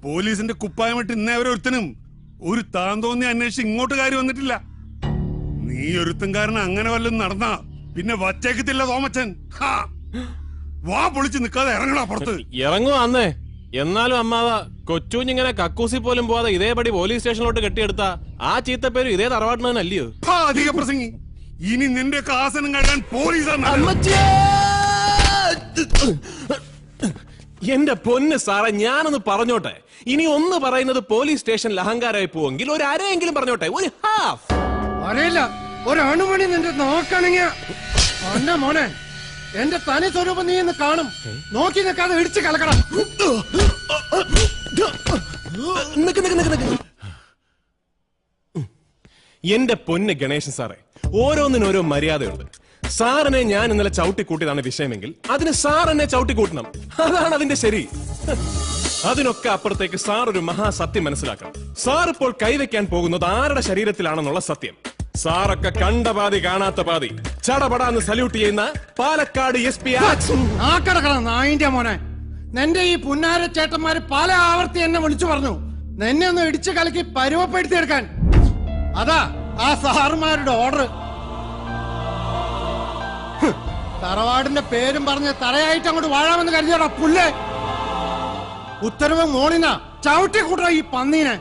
പോലീസിന്റെ കുപ്പായമിട്ട് ഇന്നേ അവരൊരുത്തനും ഒരു താൻ തോന്നി അന്വേഷിച്ച് ഇങ്ങോട്ട് കാര്യം വന്നിട്ടില്ല. നീ ഒരുത്തൻകാരൻ അങ്ങനെ വല്ലതും നടന്നാ പിന്നെ വച്ചേക്കത്തില്ല തോമച്ചൻ. വാ പൊളിച്ച് നിക്കാതെ ഇറങ്ങണ പുറത്ത്. ഇറങ്ങുവാന്നേ. എന്നാലും അമ്മാവ കൊച്ചുഞ്ഞിങ്ങനെ കക്കൂസി പോലും പോവാതെ ഇതേപടി പോലീസ് സ്റ്റേഷനിലോട്ട് കെട്ടിയെടുത്ത ആ ചീത്തപ്പേരും ഇതേ തറവാട്ടിനല്ലയോ? അധിക പ്രസംഗി. ഇനി നിന്റെ ആസനം കഴിയാൻ പോലീസാണ്. എന്റെ പൊന്ന് സാറേ, ഞാനൊന്ന് പറഞ്ഞോട്ടെ. ഇനി ഒന്ന് പറയുന്നത് പോലീസ് സ്റ്റേഷനിൽ അഹങ്കാരമായി പോവെങ്കിൽ ഒരു അരയെങ്കിലും പറഞ്ഞോട്ടെ. ഒരു ഹാഫ് അറിയില്ല. ഒരു അണുമണി നിന്റെ നോക്കണെങ്കിൽ മോനെ എന്റെ തനി സ്വരൂപം നീ ഇന്ന് കാണും. നോക്കി നിൽക്കാതെ ഇടിച്ച് കലക്കണം. എന്റെ പൊന്ന് ഗണേശൻ സാറേ, ഓരോന്നിനും ഓരോ മര്യാദയുണ്ട്. സാറിനെ ഞാൻ ഇന്നലെ ചവിട്ടിക്കൂട്ടിയതാണ് വിഷയമെങ്കിൽ അതിന് സാർ എന്നെ ചവിട്ടിക്കൂട്ടണം. അതാണ് അതിന്റെ ശരി. അതിനൊക്കെ അപ്പുറത്തേക്ക് സാർ ഒരു മഹാസത്യം മനസ്സിലാക്കണം. സാർ ഇപ്പോൾ കൈവയ്ക്കാൻ പോകുന്നത് ആരുടെ ശരീരത്തിലാണെന്നുള്ള സത്യം. സാറൊക്കെ കണ്ട പാതി കാണാത്ത പാതി ചടപടാന്ന് സല്യൂട്ട് ചെയ്യുന്ന പാലക്കാട് SP നായിന്റെ മോനെ, നിന്റെ ഈ പുന്നാര ചേട്ടന്മാര് പല ആവർത്തി എന്നെ വിളിച്ചു പറഞ്ഞു നിന്നെ ഒന്ന് ഇടിച്ചു കലക്കി പരുവപ്പെടുത്തിയെടുക്കാൻ. അതാ ആ സാറുമാരുടെ ഓർഡർ. തറവാടിന്റെ പേരും പറഞ്ഞ് തറയായിട്ട് അങ്ങോട്ട് വാഴാമെന്ന് കരുതിയോടാ പുല്ലേ. ഉത്തരവ് മോണിന ചവിട്ടി കൂട്ടാ ഈ പന്നീനെ.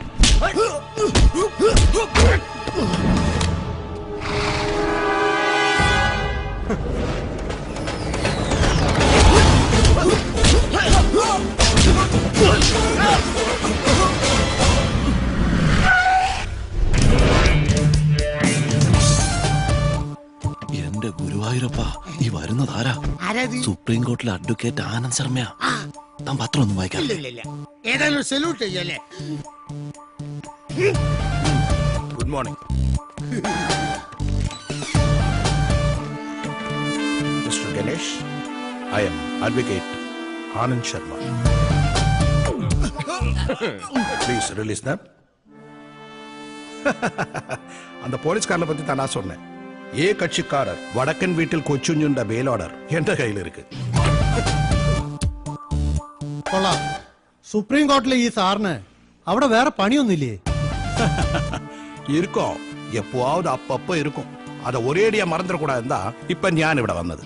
എന്റെ ഗുരുവായൂരപ്പ, ഈ വരുന്നതാരാ? സുപ്രീം കോർട്ടിലെ അഡ്വക്കേറ്റ് ആനന്ദ് ശർമ്മയാ. താൻ പത്രം ഒന്നും വായിക്കാം. ഏതായാലും സല്യൂട്ട് ചെയ്യല്ലേ. Good morning mister Ganesh. I am advocate Anand Sharma. Please release them. அந்த போலீஸ்காரனை பத்தி தான் நான் சொன்னேன். ஏ கட்சிக்காரர் வடக்கன் வீட்டில் கொச்சுஞ்சுண்ட பெயில் ஆர்டர் என்ற கையில் இருக்கு. കൊള്ളാം. സുപ്രീം കോർട്ടിലെ ഈ സാറിന് അവിടെ വേറെ പണിയൊന്നുമില്ലേ? இருக்கும், எப்போவாவது அப்பப்போ இருக்கும். அதை ஒரேடியா மறந்துடக்கூடாதுதான் இப்ப ഞാൻ ഇവിടെ വന്നത്.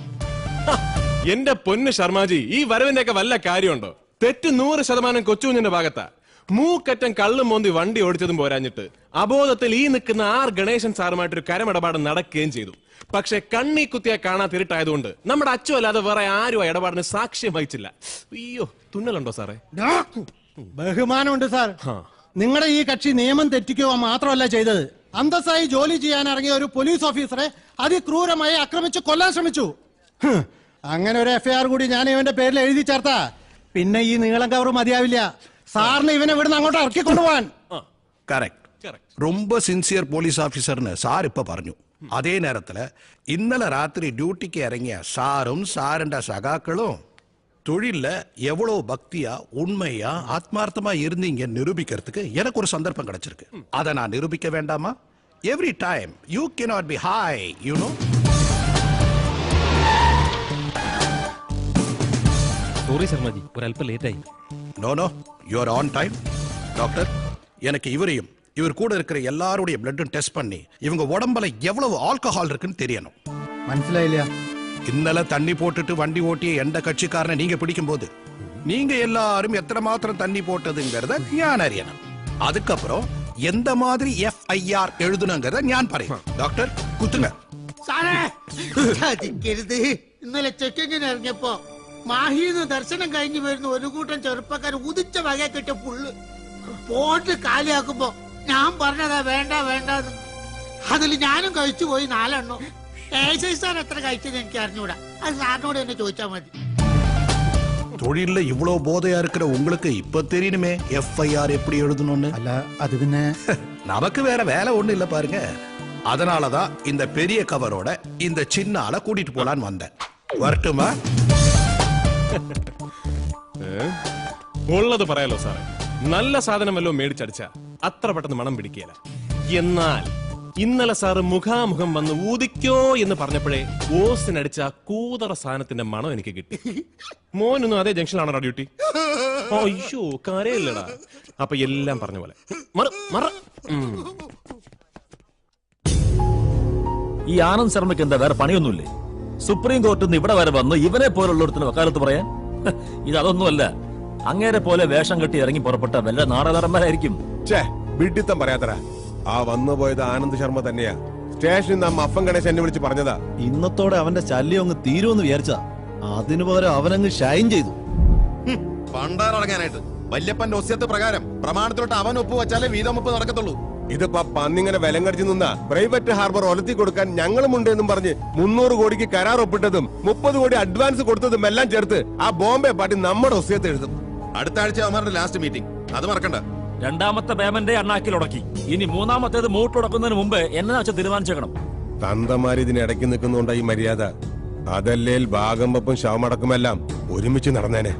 എന്റെ പൊന്ന് ശർമാജി, ഈ വരവിന്റെയൊക്കെ വല്ല കാര്യമുണ്ടോ? തെറ്റ് 100% കൊച്ചുകുഞ്ഞിന്റെ ഭാഗത്താ. മൂക്കറ്റം കള്ളും മോന്തി വണ്ടി ഓടിച്ചതും പോരാഞ്ഞിട്ട് അബോധത്തിൽ ഈ നിൽക്കുന്ന ഗണേശൻ സാറുമായിട്ടൊരു കരമിടപാട് നടക്കുകയും ചെയ്തു. പക്ഷെ കണ്ണി കുത്തിയാ കാണാതിരുട്ടായതുകൊണ്ട് നമ്മുടെ അച്ചു അല്ലാതെ വേറെ ആരും ആ ഇടപാടിന് സാക്ഷ്യം വഹിച്ചില്ല. അയ്യോ, തുന്നലുണ്ടോ സാറേ? ബഹുമാനമുണ്ട് സാർ. നിങ്ങളുടെ ഈ കക്ഷി നിയമം തെറ്റിക്കുക മാത്രമല്ല ചെയ്തത്, അന്തസ്സായി ജോലി ചെയ്യാൻ ഇറങ്ങിയ ഒരു പോലീസ് ഓഫീസറെ അതിക്രൂരമായി ആക്രമിച്ച് കൊല്ലാൻ ശ്രമിച്ചു. അങ്ങനെ ഒരു FIR കൂടി ഞാൻ ഇവന്റെ പേരിൽ എഴുതി ചേർത്താ പിന്നെ ഈ നീളം കവർ മതിയാവില്ല. സാറിന് ഇവനെ ഇവിടുന്ന് അങ്ങോട്ട് ഇറക്കി കൊണ്ടുപോവാൻ. ரொம்ப സിൻസിയർ പോലീസ് ഓഫീസറിന് സാർ ഇപ്പൊ പറഞ്ഞു. അതേ നേരത്തില് ഇന്നലെ രാത്രി ഡ്യൂട്ടിക്ക് ഇറങ്ങിയ സാറും സാറിന്റെ സഖാക്കളും தொழில எவ்வளவு பக்தியா உண்மையா ஆத்மார்த்தமா இருந்தீங்க நிரூபிக்கிறதுக்கு எனக்கு ஒரு சந்தர்ப்பம் கிடைச்சிருக்கு. அதை நான் நிரூபிக்க வேண்டாமா? Every time you cannot be high, you know. Sorry Sharmaji, ഒരല്പം ലേറ്റ് ആയി. No no, you are on time. Doctor, எனக்கு இவரையும் இவர் கூட இருக்கிற எல்லாருடைய பிளட்டும் டெஸ்ட் பண்ணி இவங்க உடம்புல எவ்வளவு ஆல்கஹால் இருக்குன்னு தெரியணும். മനസ്സിലായില്ല. ഇന്നലെ തണ്ണി പോട്ടിട്ട് വണ്ടി ഓട്ടിയ എന്റെ കക്ഷിക്കാരനെ നീങ്ക പിടിക്കുമ്പോൾ நீங்க எல்லாரும் எத்தனை மாத்திரம் தண்ணி போட்டதுங்கிறத ஞான் அறியணும். அதுக்கப்புறம் எந்த மாதிரி FIR எழுதணுங்கிறத ஞான் പറയും. ഡോക്ടർ കുത്തുങ്ങ. ഇന്നലെ ചെക്കിങ്ങിന് ഇറങ്ങിയപ്പോ മാഹിന്ന് ദർശനം കഴിഞ്ഞു വരുന്ന ഒരു കൂട്ടം ചെറുപ്പക്കാർ ഉദിച്ച വക കിട്ടിയ പുള്ള് പോട്ട് കാലിയാക്കുമ്പോ ഞാൻ പറഞ്ഞതാ വേണ്ട വേണ്ടെന്ന്. അതിൽ ഞാനും കഴിച്ചു പോയി 4 എണ്ണം. സാർ എത്ര കഴിച്ചത് എനിക്ക് അറിഞ്ഞൂടാ. അത് സാറിനോട് തന്നെ ചോദിച്ചാൽ മതി. தொழில இவ்வளவு போதையா இருக்கிற உங்களுக்கு இப்ப தெரியணுமே FIR எப்படி எழுதணும்னு. അല്ല, അത് പിന്നെ நமக்கு வேற வேலை ஒண்ணு இல்ல பாருங்க. அதனாலதான் இந்த பெரிய கவரோட இந்த சின்ன ஆளை கூட்டிட்டு போலான்னு வந்தேன். வரட்டுமா? ഉള്ളത് പറയാലോ സാറേ, നല്ല സാധനം വല്ലോ മേടിച്ചടിച്ച അത്ര പെട്ടെന്ന് മണം പിടിക്കുകയില്ല. എന്നാൽ ഇന്നലെ സാറ് മുഖാമുഖം വന്ന് ഊതിക്കോ എന്ന് പറഞ്ഞപ്പോഴേ ഓസിനടിച്ച ആ കൂതറ സാധനത്തിന്റെ മണം എനിക്ക് കിട്ടി. മോനൊന്നും അതേ ജംഗ്ഷനിലാണോ ഡ്യൂട്ടി? അയ്യോ കരയില്ലടാ. അപ്പൊ എല്ലാം പറഞ്ഞ പോലെ ഈ ആനന്ദ് ശർമ്മയ്ക്ക് എന്താ വേറെ പണിയൊന്നുമില്ലേ? സുപ്രീം കോർട്ടിൽ നിന്ന് ഇവിടെ വരെ വന്ന് ഇവനെ പോലുള്ളൊരുത്തിന് വക്കാലത്ത് പറയാൻ? ഇതൊന്നുമല്ല, അങ്ങേരെ പോലെ വേഷം കെട്ടി ഇറങ്ങി പുറപ്പെട്ട വല്ല നാടകന്മാരായിരിക്കും. വിഡിത്തം പറയാത്തറ. ആ വന്നുപോയത് ആനന്ദ് ശർമ്മ തന്നെയാ. സ്റ്റേഷനിൽ നിന്ന് അമ്മ ഗണേശ് എന്നെ വിളിച്ച് പറഞ്ഞതാ. ഇന്നത്തോടെ അവന്റെ ശല്യം അങ്ങ് തീരുമെന്ന് വിചാരിച്ചാ. അതിനു പകരം അവനങ്ങ് ഷൈൻ ചെയ്തു. പണ്ടാറടങ്ങാനായിട്ട് വല്യപ്പന്റെ ഒസ്യത്ത് പ്രകാരം പ്രമാണത്തിലോട്ട് അവൻ ഒപ്പ് വെച്ചാലേ വീതമൊപ്പ് നടക്കത്തുള്ളൂ. ഇതിപ്പോ പന്നിങ്ങനെ വിലം കടിച്ചു നിന്ന പ്രൈവറ്റ് ഹാർബർ ഒലത്തി കൊടുക്കാൻ ഞങ്ങളുമുണ്ട് എന്നും പറഞ്ഞ് 300 കോടിക്ക് കരാർ ഒപ്പിട്ടതും 30 കോടി അഡ്വാൻസ് കൊടുത്തതും എല്ലാം ചേർത്ത് ആ ബോംബെ പാർട്ടി നമ്മുടെ ഒസ്യത്ത് എഴുതും. അടുത്ത ആഴ്ച അവന്മാരുടെ ലാസ്റ്റ് മീറ്റിംഗ്, അത് മറക്കണ്ട. രണ്ടാമത്തെ പേയ്മെന്റ് അണ്ണാക്കിൽ ഉടക്കി. ഇനി മൂന്നാമത്തേത് മൂട്ടുടക്കുന്നതിന് മുമ്പ് എന്നെ വെച്ച് തീരുമാനിച്ചേക്കണം. തന്തമാര് ഇതിനിടയ്ക്ക് നിൽക്കുന്നുണ്ട ഈ മര്യാദ. അതല്ലേൽ ഭാഗം വെപ്പും ശവമടക്കുമെല്ലാം ഒരുമിച്ച് നടന്നേനെ.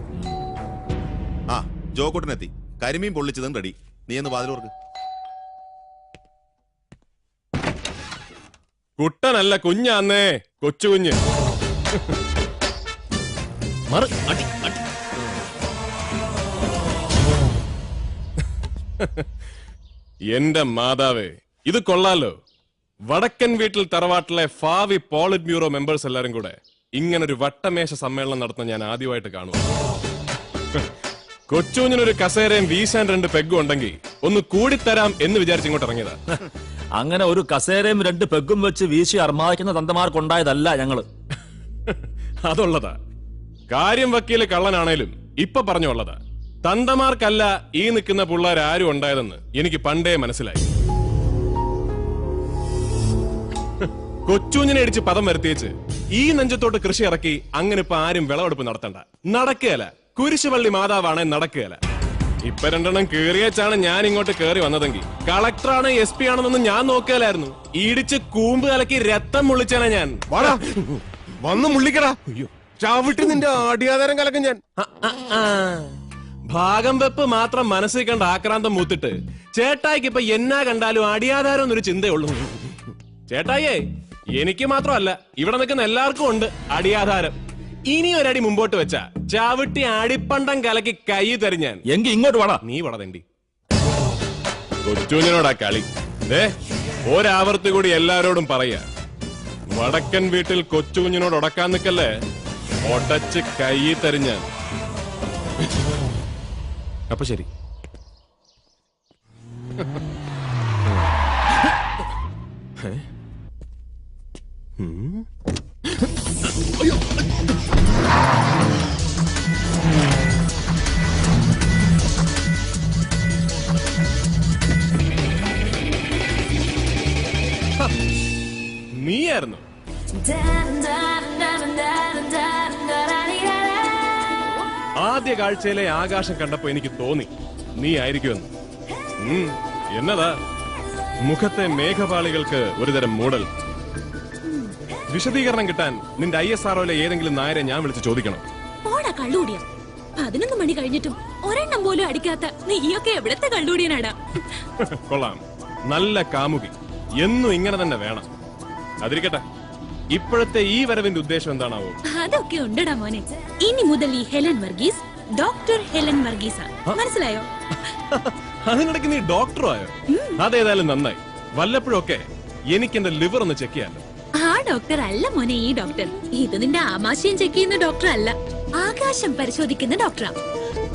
ആ ജോക്കുട്ടനെത്തി. കരിമീൻ പൊള്ളിച്ചതും റെഡി. നീ എന്ന് വാതിലോർക്ക്. കുട്ടനല്ല കുഞ്ഞാന്നേ, കൊച്ചു കുഞ്ഞ്. എന്റെ മാതാവേ, ഇത് കൊള്ളാലോ. വടക്കൻ വീട്ടിൽ തറവാട്ടിലെ ഫാവി പോളിറ്റ് ബ്യൂറോ മെമ്പേഴ്സ് എല്ലാരും കൂടെ ഇങ്ങനൊരു വട്ടമേശ സമ്മേളനം നടത്തുന്ന ഞാൻ ആദ്യമായിട്ട് കാണുന്നു. കൊച്ചുകുഞ്ഞിനൊരു കസേരയും വീശാൻ 2 പെഗും ഉണ്ടെങ്കിൽ ഒന്ന് കൂടിത്തരാം എന്ന് വിചാരിച്ച് ഇങ്ങോട്ട് ഇറങ്ങിയതാ. അങ്ങനെ ഒരു കസേരയും 2 പെഗും വെച്ച് വീശി അർമാദിക്കുന്ന തന്തമാർക്കുണ്ടായതല്ല ഞങ്ങള്. അതുള്ളതാ. കാര്യം വക്കീല് കള്ളനാണേലും ഇപ്പൊ പറഞ്ഞുള്ളതാ. തന്തമാർക്കല്ല ഈ നിൽക്കുന്ന പിള്ളേർ ആരും ഉണ്ടായതെന്ന് എനിക്ക് പണ്ടേ മനസ്സിലായി. കൊച്ചുകുഞ്ഞിനെ ഇടിച്ച് പദം വരുത്തിയേച്ച് ഈ നെഞ്ചത്തോട്ട് കൃഷി ഇറക്കി അങ്ങനെ ഇപ്പൊ ആരും വിളവെടുപ്പ് നടത്തണ്ട. നടക്കുകയല്ല. കുരിശുപള്ളി മാതാവാണെ നടക്കുകയല്ല. ഇപ്പൊ 2 എണ്ണം കേറിയച്ചാണ് ഞാൻ ഇങ്ങോട്ട് കേറി വന്നതെങ്കിൽ കളക്ടറാണ് SP ആണെന്നൊന്നും ഞാൻ നോക്കിയാലായിരുന്നു. ഇടിച്ച് കൂമ്പ് കലക്കി രക്തം മുള്ളിച്ചാണ് ഞാൻ. വന്ന് മുള്ളിക്കടാ. ചവിട്ടി നിന്റെ ആടിയാധാരം കലക്കും ഞാൻ. ഭാഗം വെപ്പ് മാത്രം മനസ്സിൽ കണ്ട ആക്രാന്തം മൂത്തിട്ട് ചേട്ടായിക്ക് ഇപ്പൊ എന്നാ കണ്ടാലും അടിയാധാരം എന്നൊരു ചിന്തയുള്ളൂ. ചേട്ടായിയേ, എനിക്ക് മാത്രമല്ല ഇവിടെ നിൽക്കുന്ന എല്ലാവർക്കും ഉണ്ട് അടിയാധാരം. ഇനി ഒരടി മുമ്പോട്ട് വെച്ച ചവിട്ടി അടിപ്പണ്ടം കലക്കി കൈ തരിഞ്ഞാൻ. എങ്കി ഇങ്ങോട്ട് വേടാ. നീ വടതണ്ടി. കൊച്ചുകുഞ്ഞിനോടാ കളി. ഒരാവർത്തി കൂടി എല്ലാരോടും പറയാ, വടക്കൻ വീട്ടിൽ കൊച്ചുകുഞ്ഞിനോട് ഉടക്കാൻ നിക്കല്ലേ, ഒടച്ച് കൈ തരിഞ്ഞാൻ. അപ്പൊ ശരി. നീയായിരുന്നു. ആദ്യ കാഴ്ചയിലെ ആകാശം കണ്ടപ്പോ എനിക്ക് തോന്നി നീ ആയിരിക്കുമെന്ന്. എന്നതാ മുഖത്തെ മേഘപാളികൾക്ക് ഒരുതരം മൂടൽ. വിശദീകരണം കിട്ടാൻ നിന്റെ ISROയിലെ ഏതെങ്കിലും നായരെ ഞാൻ വിളിച്ച് ചോദിക്കണം. 11 മണി കഴിഞ്ഞിട്ടും ഒരെണ്ണം പോലും അടിക്കാത്ത നീയൊക്കെ എവിടത്തെ കള്ളൂടിയനാടാ. കൊള്ളാം. നല്ല കാമുകി. എന്നും ഇങ്ങനെ തന്നെ വേണം. അതിരിക്കട്ടെ, ഇപ്പോഴത്തെ ഈ വരവിന്റെ ഉദ്ദേശം എന്താണാവോ? അതൊക്കെ ഉണ്ടടാ മോനെ. ഇനി മുതൽ ഈ Helen Varghese doctor Helen Varghese. മനസ്സിലായോ? അതിനിടയ്ക്ക് നീ ഡോക്ടറോ ആയോ? അതേതായാലും നന്നായി. വല്ലപ്പോഴൊക്കെ എനിക്ക് എന്റെ ലിവർ ഒന്ന് ചെക്ക് ചെയ്യാലോ. ആ ഡോക്ടർ അല്ല മോനെ ഈ ഡോക്ടർ. ഇത് നിന്റെ ആമാശയം ചെക്ക് ചെയ്യുന്ന ഡോക്ടർ അല്ല, ആകാശം പരിശോധിക്കുന്ന ഡോക്ടറാ.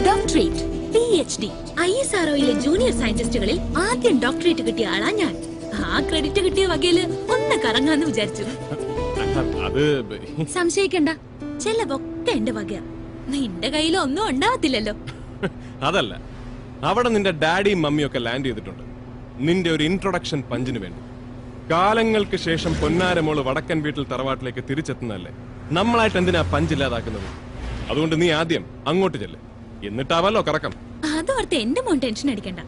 ഡോക്ടറേറ്റ്, PhD, ISROയിലെ ജൂനിയർ സയന്റിസ്റ്റുകളിൽ ആദ്യം ഡോക്ടറേറ്റ് കിട്ടിയ ആളാ ഞാൻ. ആ ക്രെഡിറ്റ് കിട്ടിയ വകയില് ഒന്ന് കറങ്ങാന്ന് വിചാരിച്ചു. അത് സംശയിക്കണ്ട, ചെലവൊക്കെ എന്റെ വകയാ. നിന്റെ കയ്യിൽ ഒന്നും ഉണ്ടാവത്തില്ലല്ലോ. അതല്ല, അവിടെ നിന്റെ ഡാഡിയും മമ്മിയൊക്കെ ലാൻഡ് ചെയ്തിട്ടുണ്ട്. നിന്റെ ഒരു ഇൻട്രൊഡക്ഷൻ പഞ്ചിന് വേണ്ടി. കാലങ്ങൾക്ക് ശേഷം പൊന്നാരമോള് വടക്കൻ വീട്ടിൽ തറവാട്ടിലേക്ക് തിരിച്ചെത്തുന്നതല്ലേ. നമ്മളായിട്ട് എന്തിനാ പഞ്ചില്ലാതാക്കുന്നത്? അതുകൊണ്ട് നീ ആദ്യം അങ്ങോട്ട് ചെല്ല്, എന്നിട്ടാവല്ലോ കറക്കം. അതോർത്ത് എന്റെ മോൻ ടെൻഷൻ അടിക്കണ്ട.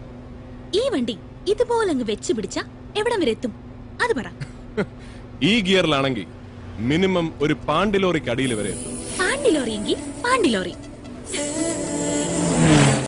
ഈ വണ്ടി ഇതുപോലെ അങ്ങ് വെച്ച് പിടിച്ച എവിടം വരെ എത്തും അത് പറ. ഈ ഗിയറിലാണെങ്കിൽ മിനിമം ഒരു പാണ്ടിലോറിക്ക് അടിയിൽ വരെ എത്തും. പാണ്ടിലോറി എങ്കിൽ പാണ്ടിലോറി.